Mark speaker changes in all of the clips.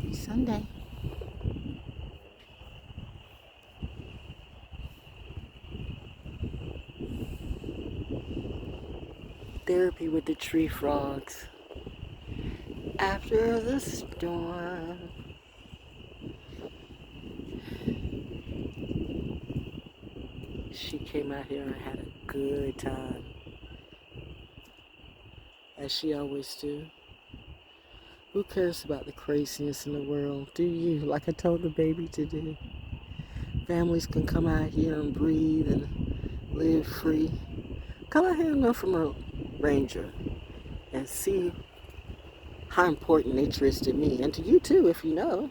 Speaker 1: Happy Sunday. Therapy with the tree frogs. After the storm. She came out here and had a good time. As she always do. Who cares about the craziness in the world? Do you? Like I told the baby to do. Families can come out here and breathe and live free. Come out here and learn from a ranger and see how important nature is to me and to you too, if you know.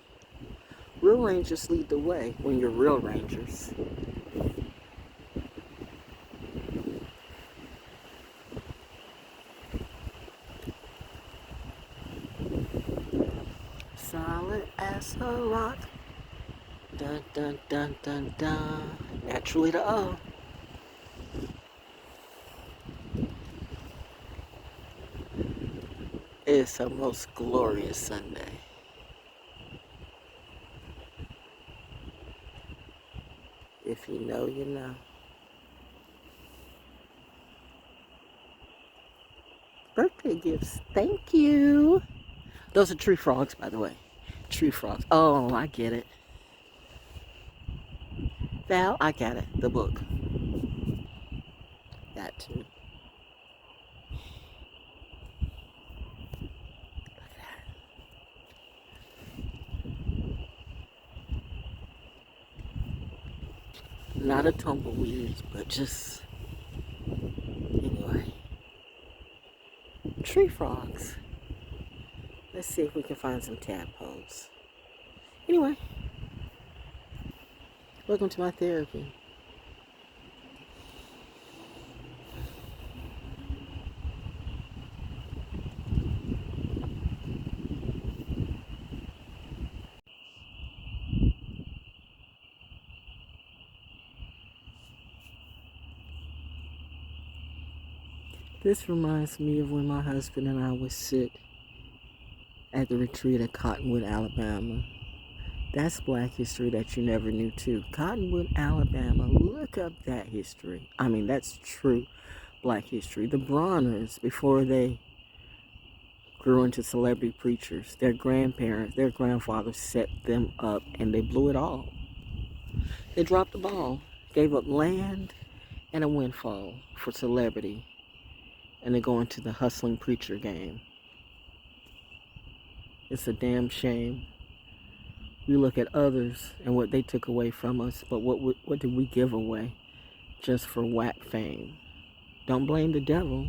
Speaker 1: Real rangers lead the way when you're real rangers. Solid as a rock. Dun dun dun dun dun. Naturally to all. It's a most glorious Sunday. If you know, you know. Birthday gifts. Thank you. Those are tree frogs, by the way. Tree frogs. Oh, I get it. Val, I got it. The book. That too. Look at that. Not a tumbleweed, but just... Anyway. Tree frogs. Let's see if we can find some tadpoles. Anyway. Welcome to my therapy. This reminds me of when my husband and I would sit at the retreat at Cottonwood, Alabama. That's Black history that you never knew too. Cottonwood, Alabama. Look up that history. I mean, that's true Black history. The Broners, before they grew into celebrity preachers, their grandparents, their grandfathers set them up and they blew it all. They dropped the ball, gave up land and a windfall for celebrity, and they go into the hustling preacher game. It's a damn shame. We look at others and what they took away from us, but what did we give away just for whack fame? Don't blame the devil.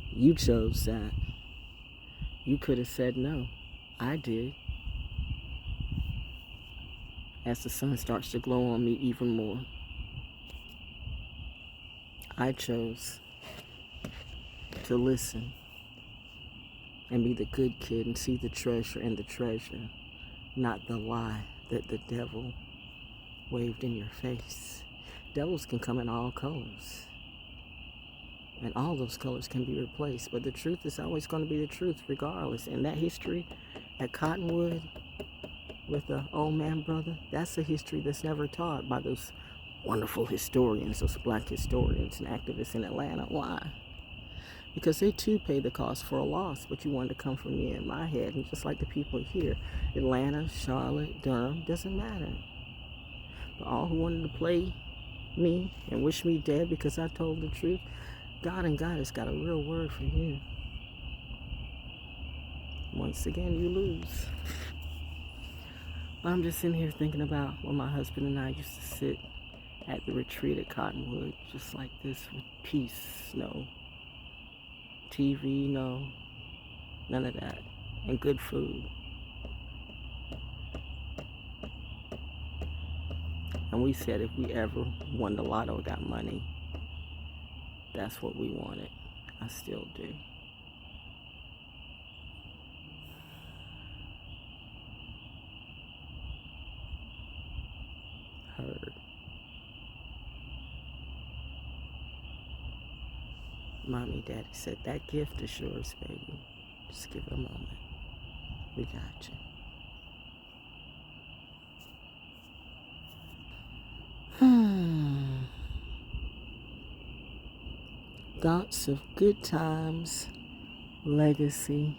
Speaker 1: You chose that. You could have said no. I did. As the sun starts to glow on me even more, I chose to listen and be the good kid and see the treasure in the treasure, not the lie that the devil waved in your face. Devils can come in all colors, and all those colors can be replaced, but the truth is always going to be the truth regardless. And that history at Cottonwood with the old man brother, that's a history that's never taught by those wonderful historians, those Black historians and activists in Atlanta. Why? Because they too pay the cost for a loss, but you wanted to come from me in my head. And just like the people here, Atlanta, Charlotte, Durham, doesn't matter. But all who wanted to play me and wish me dead because I told the truth, God and God has got a real word for you. Once again, you lose. I'm just sitting here thinking about when my husband and I used to sit at the retreat at Cottonwood, just like this, with peace, no TV, no, none of that, and good food. And we said if we ever won the lotto, got money, that's what we wanted. I still do. Heard. Mommy, Daddy said, that gift is yours, baby. Just give it a moment. We got you. Thoughts of good times, legacy.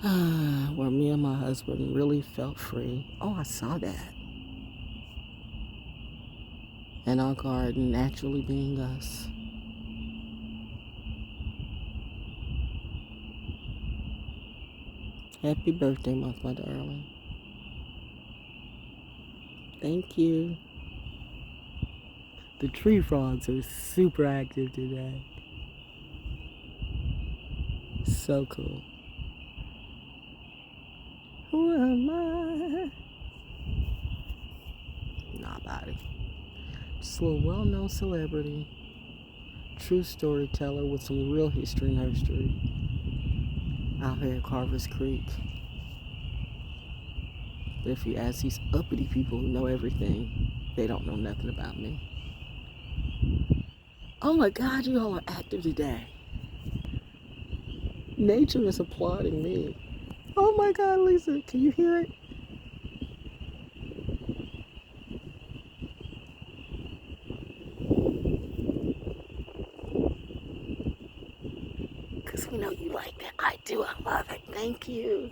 Speaker 1: Where me and my husband really felt free. Oh, I saw that. And our garden naturally being us. Happy birthday month, my darling. Thank you. The tree frogs are super active today. So cool. Who am I? Nobody. Just a little well-known celebrity. True storyteller with some real history and herstory. Out here at Carver's Creek. But if you ask these uppity people who know everything, they don't know nothing about me. Oh my God, you all are active today. Nature is applauding me. Oh my God, Lisa, can you hear it? Because we know you like that. I do, I love it. Thank you.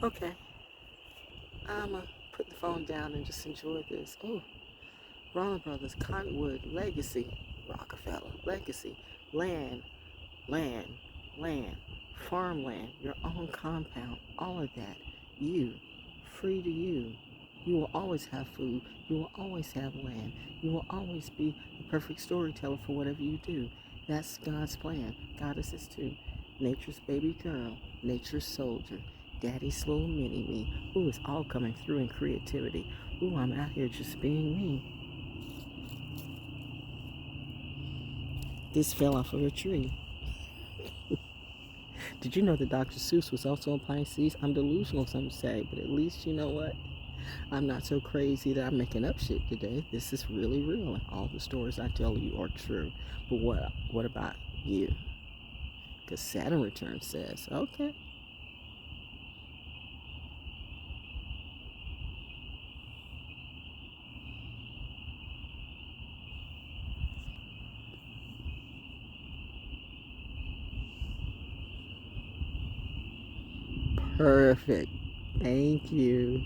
Speaker 1: Okay. I'ma put the phone down and just enjoy this. Oh, Ronald Brothers, Cottonwood, Legacy, Rockefeller, Legacy, land, land, land, farmland, your own compound, all of that. You, free to you. You will always have food. You will always have land. You will always be the perfect storyteller for whatever you do. That's God's plan. God is this too. Nature's baby girl, nature's soldier, daddy's little mini-me. Ooh, it's all coming through in creativity. Ooh, I'm out here just being me. This fell off of a tree. Did you know that Dr. Seuss was also a Pisces? I'm delusional, some say, but at least you know what? I'm not so crazy that I'm making up shit today. This is really real, and all the stories I tell you are true. But what about you? Because Saturn return says, okay. Perfect. Thank you.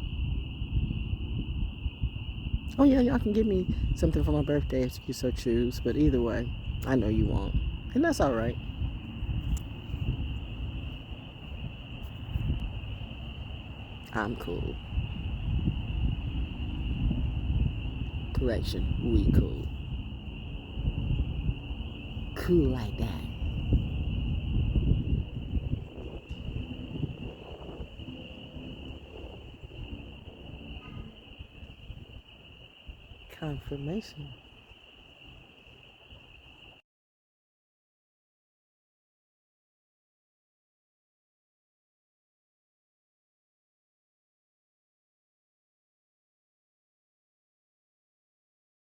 Speaker 1: Oh yeah, y'all can give me something for my birthday if you so choose. But either way, I know you won't. And that's all right. I'm cool. Correction, we cool. Cool like that. Confirmation.